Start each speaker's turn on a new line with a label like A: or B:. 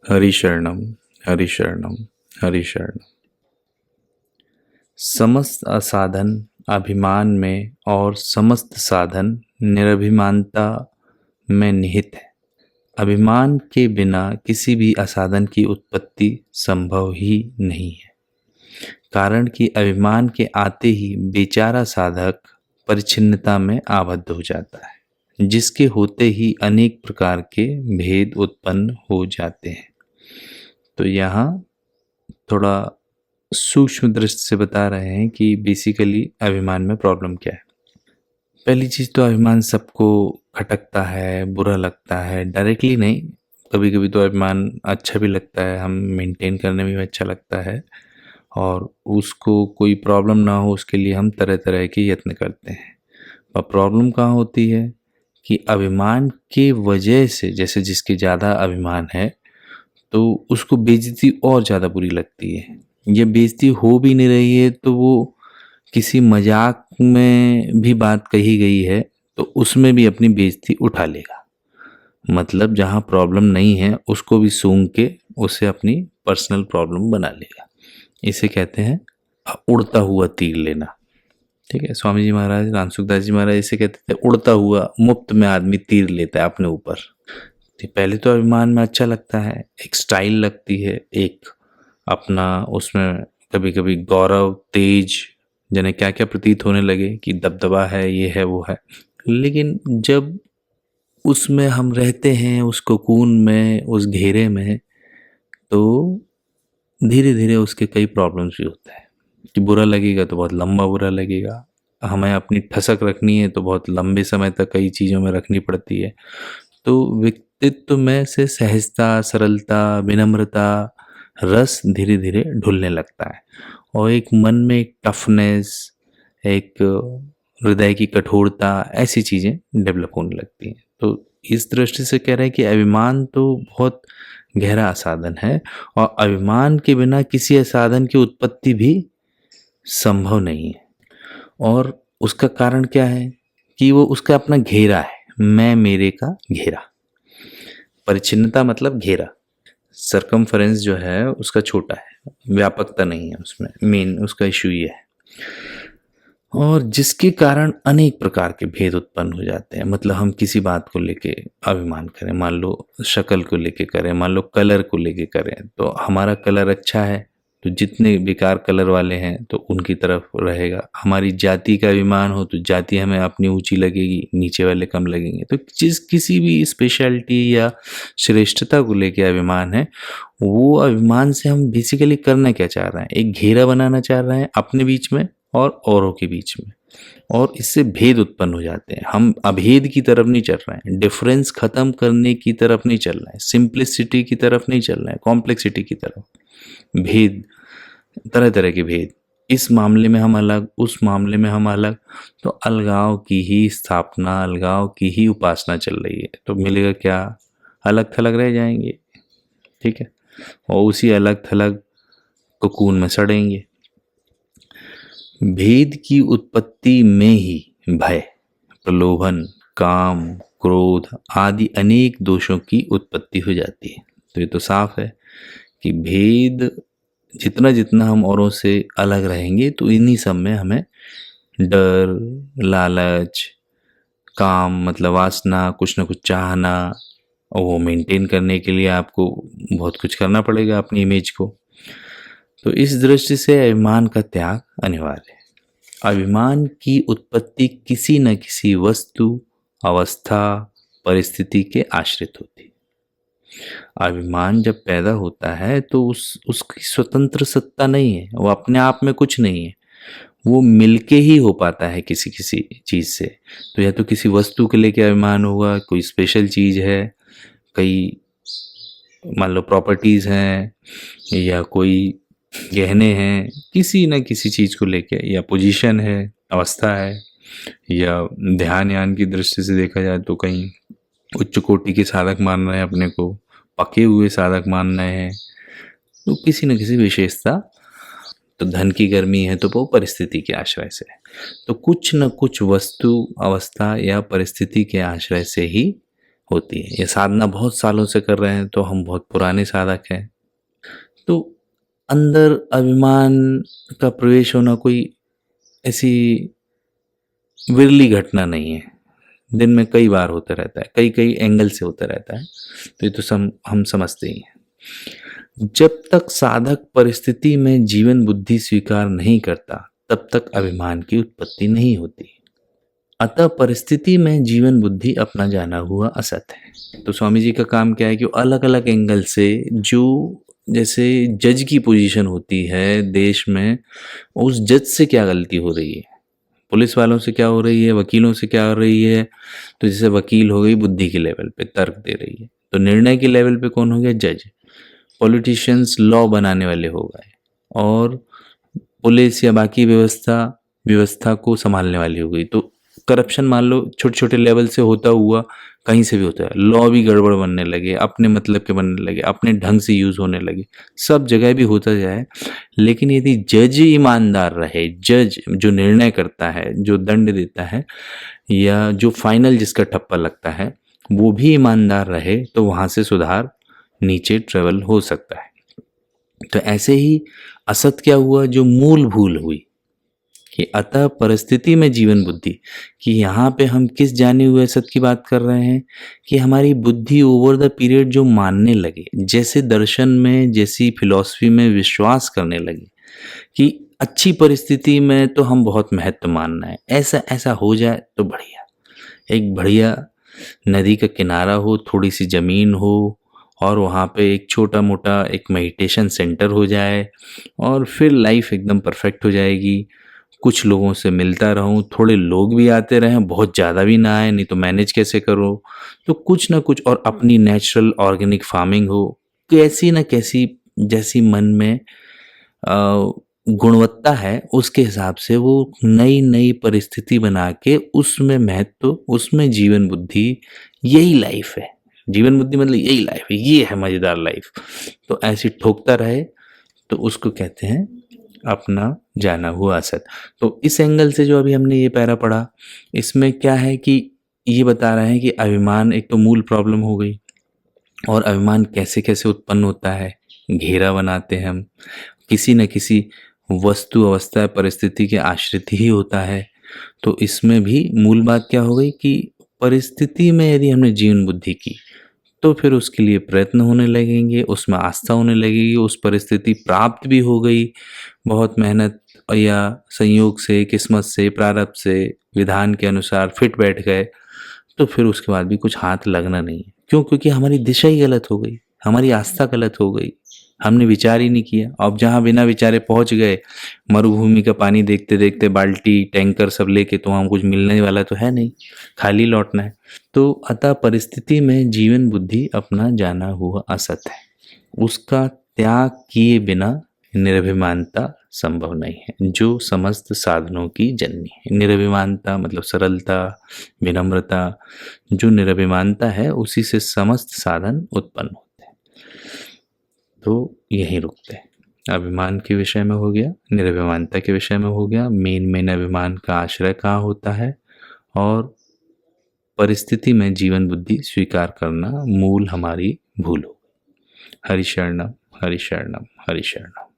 A: हरिशरणम हरिशरणम हरिशरणम। समस्त असाधन अभिमान में और समस्त साधन निरभिमानता में निहित है। अभिमान के बिना किसी भी असाधन की उत्पत्ति संभव ही नहीं है, कारण कि अभिमान के आते ही बेचारा साधक परिच्छिन्नता में आबद्ध हो जाता है, जिसके होते ही अनेक प्रकार के भेद उत्पन्न हो जाते हैं। तो यहाँ थोड़ा सूक्ष्म दृष्टि से बता रहे हैं कि बेसिकली अभिमान में प्रॉब्लम क्या है। पहली चीज़ तो अभिमान सबको खटकता है, बुरा लगता है, डायरेक्टली नहीं, कभी कभी तो अभिमान अच्छा भी लगता है, हम मेंटेन करने में भी अच्छा लगता है और उसको कोई प्रॉब्लम ना हो उसके लिए हम तरह तरह के यत्न करते हैं। और प्रॉब्लम कहाँ होती है कि अभिमान के वजह से, जैसे जिसके ज़्यादा अभिमान है तो उसको बेइज्जती और ज़्यादा बुरी लगती है। ये बेइज्जती हो भी नहीं रही है तो वो किसी मजाक में भी बात कही गई है तो उसमें भी अपनी बेइज्जती उठा लेगा। मतलब जहाँ प्रॉब्लम नहीं है उसको भी सूंघ के उसे अपनी पर्सनल प्रॉब्लम बना लेगा। इसे कहते हैं उड़ता हुआ तीर लेना। ठीक है, स्वामी जी महाराज, रामसुखदास जी महाराज इसे कहते थे उड़ता हुआ मुफ्त में आदमी तीर लेता है अपने ऊपर। पहले तो अभिमान में अच्छा लगता है, एक स्टाइल लगती है, एक अपना उसमें कभी कभी गौरव, तेज, जने क्या क्या प्रतीत होने लगे कि दबदबा है, ये है, वो है। लेकिन जब उसमें हम रहते हैं, उस कोकून में, उस घेरे में, तो धीरे धीरे उसके कई प्रॉब्लम्स भी होते हैं कि बुरा लगेगा तो बहुत लंबा बुरा लगेगा, हमें अपनी ठसक रखनी है तो बहुत लंबे समय तक कई चीज़ों में रखनी पड़ती है। तो व्यक्तित्व में से सहजता, सरलता, विनम्रता, रस धीरे धीरे ढुलने लगता है और एक मन में एक टफनेस, एक हृदय की कठोरता, ऐसी चीज़ें डेवलप होने लगती हैं। तो इस दृष्टि से कह रहे हैं कि अभिमान तो बहुत गहरा असाधन है और अभिमान के बिना किसी असाधन की उत्पत्ति भी संभव नहीं है। और उसका कारण क्या है कि वो उसका अपना घेरा है, मैं मेरे का घेरा। परिच्छिन्नता मतलब घेरा, सरकमफरेंस जो है उसका छोटा है, व्यापकता नहीं है उसमें, मेन उसका इशू ये है। और जिसके कारण अनेक प्रकार के भेद उत्पन्न हो जाते हैं। मतलब हम किसी बात को लेके अभिमान करें, मान लो शक्ल को लेके करें, मान लो कलर को लेके करें, तो हमारा कलर अच्छा है तो जितने बेकार कलर वाले हैं तो उनकी तरफ रहेगा। हमारी जाति का अभिमान हो तो जाति हमें अपनी ऊंची लगेगी, नीचे वाले कम लगेंगे। तो किसी भी स्पेशलिटी या श्रेष्ठता को लेके अभिमान है, वो अभिमान से हम बेसिकली करना क्या चाह रहे हैं, एक घेरा बनाना चाह रहे हैं अपने बीच में और औरों के बीच में, और इससे भेद उत्पन्न हो जाते हैं। हम अभेद की तरफ नहीं चल रहे हैं, डिफरेंस खत्म करने की तरफ नहीं चल रहे हैं, सिंप्लिसिटी की तरफ नहीं चल रहे हैं, कॉम्प्लेक्सिटी की तरफ। भेद, तरह तरह के भेद, इस मामले में हम अलग, उस मामले में हम अलग, तो अलगाव की ही स्थापना, अलगाव की ही उपासना चल रही है। तो मिलेगा क्या, अलग थलग रह जाएंगे। ठीक है, और उसी अलग थलग कोकून में सड़ेंगे। भेद की उत्पत्ति में ही भय, प्रलोभन, काम, क्रोध आदि अनेक दोषों की उत्पत्ति हो जाती है। तो ये तो साफ है कि भेद जितना जितना हम औरों से अलग रहेंगे तो इन्हीं सब में हमें डर, लालच, काम मतलब वासना, कुछ ना कुछ चाहना, और वो मेंटेन करने के लिए आपको बहुत कुछ करना पड़ेगा अपनी इमेज को। तो इस दृष्टि से अभिमान का त्याग अनिवार्य है। अभिमान की उत्पत्ति किसी न किसी वस्तु, अवस्था, परिस्थिति के आश्रित होती है। अभिमान जब पैदा होता है तो उसकी स्वतंत्र सत्ता नहीं है, वो अपने आप में कुछ नहीं है, वो मिलके ही हो पाता है किसी किसी चीज़ से। तो या तो किसी वस्तु के लेके अभिमान होगा, कोई स्पेशल चीज़ है, कई मान लो प्रॉपर्टीज़ हैं, या कोई गहने हैं, किसी न किसी चीज़ को लेके, या पोजीशन है, अवस्था है, या ध्यान यान की दृष्टि से देखा जाए तो कहीं उच्च कोटि के साधक मान रहे हैं अपने को, पके हुए साधक मान रहे हैं, तो किसी न किसी विशेषता। तो धन की गर्मी है तो वो परिस्थिति के आश्रय से है। तो कुछ न कुछ वस्तु, अवस्था या परिस्थिति के आश्रय से ही होती है। ये साधना बहुत सालों से कर रहे हैं तो हम बहुत पुराने साधक हैं। तो अंदर अभिमान का प्रवेश होना कोई ऐसी विरली घटना नहीं है, दिन में कई बार होता रहता है, कई कई एंगल से होता रहता है। तो ये तो हम समझते ही हैं। जब तक साधक परिस्थिति में जीवन बुद्धि स्वीकार नहीं करता तब तक अभिमान की उत्पत्ति नहीं होती। अतः परिस्थिति में जीवन बुद्धि अपना जाना हुआ असत है। तो स्वामी जी का काम क्या है कि अलग अलग एंगल से, जो जैसे जज की पोजीशन होती है देश में, उस जज से क्या गलती हो रही है, पुलिस वालों से क्या हो रही है, वकीलों से क्या हो रही है। तो जैसे वकील हो गई बुद्धि के लेवल पे तर्क दे रही है, तो निर्णय के लेवल पे कौन हो गया, जज। पॉलिटिशियंस लॉ बनाने वाले हो गए, और पुलिस या बाकी व्यवस्था को संभालने वाली हो गई। तो करप्शन मान लो छोटे छोटे लेवल से होता हुआ कहीं से भी होता है, लॉ भी गड़बड़ बनने लगे, अपने मतलब के बनने लगे, अपने ढंग से यूज होने लगे, सब जगह भी होता जाए। लेकिन यदि जज ईमानदार रहे, जज जो निर्णय करता है, जो दंड देता है, या जो फाइनल जिसका ठप्पा लगता है वो भी ईमानदार रहे, तो वहां से सुधार नीचे ट्रेवल हो सकता है। तो ऐसे ही असत क्या हुआ, जो मूल भूल हुई कि अतः परिस्थिति में जीवन बुद्धि, कि यहाँ पे हम किस जाने हुए असत की बात कर रहे हैं, कि हमारी बुद्धि ओवर द पीरियड जो मानने लगे, जैसे दर्शन में, जैसी फिलॉसफी में विश्वास करने लगे कि अच्छी परिस्थिति में तो हम बहुत महत्व मानना है, ऐसा ऐसा हो जाए तो बढ़िया, एक बढ़िया नदी का किनारा हो, थोड़ी सी ज़मीन हो, और वहाँ पे एक छोटा मोटा एक मेडिटेशन सेंटर हो जाए, और फिर लाइफ एकदम परफेक्ट हो जाएगी। कुछ लोगों से मिलता रहूं, थोड़े लोग भी आते रहें, बहुत ज़्यादा भी ना आए, नहीं तो मैनेज कैसे करो। तो कुछ ना कुछ, और अपनी नेचुरल ऑर्गेनिक फार्मिंग हो, कैसी ना कैसी, जैसी मन में गुणवत्ता है उसके हिसाब से वो नई नई परिस्थिति बना के उसमें महत्व, उसमें जीवन बुद्धि, यही लाइफ है। जीवन बुद्धि मतलब यही लाइफ है, ये है मज़ेदार लाइफ। तो ऐसी ठोकता रहे तो उसको कहते हैं अपना जाना हुआ असत। तो इस एंगल से जो अभी हमने ये पैरा पढ़ा, इसमें क्या है कि ये बता रहे हैं कि अभिमान एक तो मूल प्रॉब्लम हो गई, और अभिमान कैसे कैसे उत्पन्न होता है, घेरा बनाते हैं हम, किसी न किसी वस्तु अवस्था परिस्थिति के आश्रित ही होता है। तो इसमें भी मूल बात क्या हो गई कि परिस्थिति में यदि हमने जीवन बुद्धि की तो फिर उसके लिए प्रयत्न होने लगेंगे, उसमें आस्था होने लगेगी, उस परिस्थिति प्राप्त भी हो गई, बहुत मेहनत या संयोग से, किस्मत से, प्रारब्ध से, विधान के अनुसार फिट बैठ गए, तो फिर उसके बाद भी कुछ हाथ लगना नहीं है। क्यों? क्योंकि हमारी दिशा ही गलत हो गई, हमारी आस्था गलत हो गई, हमने विचार ही नहीं किया। अब जहाँ बिना विचारे पहुंच गए, मरुभूमि का पानी देखते देखते बाल्टी टैंकर सब लेके, तो वहाँ कुछ मिलने वाला तो है नहीं, खाली लौटना है। तो अतः परिस्थिति में जीवन बुद्धि अपना जाना हुआ असत है, उसका त्याग किए बिना निरभिमानता संभव नहीं है, जो समस्त साधनों की जननी है। निरभिमानता मतलब सरलता, विनम्रता। जो निरभिमानता है उसी से समस्त साधन उत्पन्न होते हैं। तो यहीं रुकते हैं। अभिमान के विषय में हो गया, निरभिमानता के विषय में हो गया, मेन अभिमान का आश्रय कहाँ होता है, और परिस्थिति में जीवन बुद्धि स्वीकार करना मूल हमारी भूल हो। हरि शरणम, हरि शरणम, हरि शरणम।